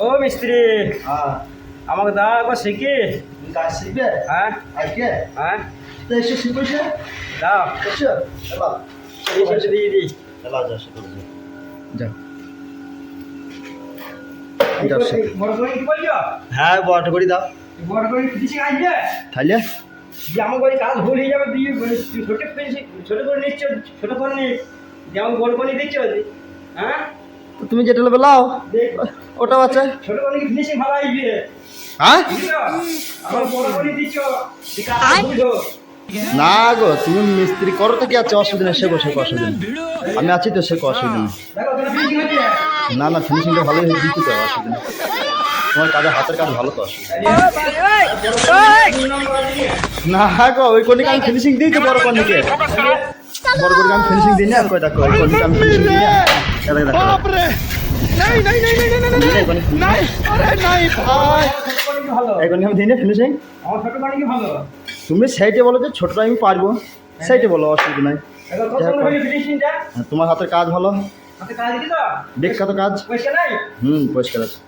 ও মিস্ত্রি, আমাকে দাও একবার শিখি। কাজ শিখবে? হ্যাঁ আজকে হ্যাঁ, তো এসে শিখবে। দাও এসো এবার এই দিয়ে দিই। এবার যা শিখবে। যাও। যাও বড় করে কি বলছো? হ্যাঁ বড় করে দাও বড় করে ফিনিশিং আসবে? তাহলে যে আমার করে কাজ ভুল হয়ে যাবে, দিয়ে ছোট ফিনিশিং ছোট করে নিচ্ছ, ছোট করে নি যেমন বড় করে দিচ্ছ। হ্যাঁ তো তুমি যেটা নেবে লাও, দেখ, ওটা আছে। ছোট করে কি ফিনিশিং ভালো আসবে? হ্যাঁ বুঝছো? আমার বড় করে দিচ্ছ, যে কাজ বুঝো। না গো, তুমি মিস্ত্রি করো তো কি আছে, অসুবিধা নেই, শেখো শেখো, অসুবিধা নেই, আমি আছি তো, শেখো, অসুবিধা নেই। দেখো তোমার ফিনিশিং হচ্ছে। না না, ফিনিশিংটা ভালোই হয়ে দিচ্ছি তো, অসুবিধা নেই। তোমার কাজে হাতের কাজ ভালো তো, অসুবিধা নেই। না গো, ওই কোনদিকে আমি ফিনিশিং দিই তো, বড় কোনদিকে বড় করে আমি ফিনিশিং দিই না, কই দেখো ওই কোনদিকে আমি ফিনিশিং দিই না। এটা দেখো नहीं नहीं नहीं नहीं नहीं नहीं नहीं अरे नहीं भाई এই কোনদিকে আমি দিই না ফিনিশিং। আমার ছোট বাড়ি কি ভালো? তুমি সেইটা বলো যে ছোটটা আমি পারবো, সেইটা বলো, অসুবিধা নাই। দেখো কত সুন্দর হয়েছে ফিনিশিংটা। তোমার হাতের কাজ ভালো, হাতে কাজ দিছো? বিখ্যাত কাজ। পয়সা নাই? পরিষ্কার আছে।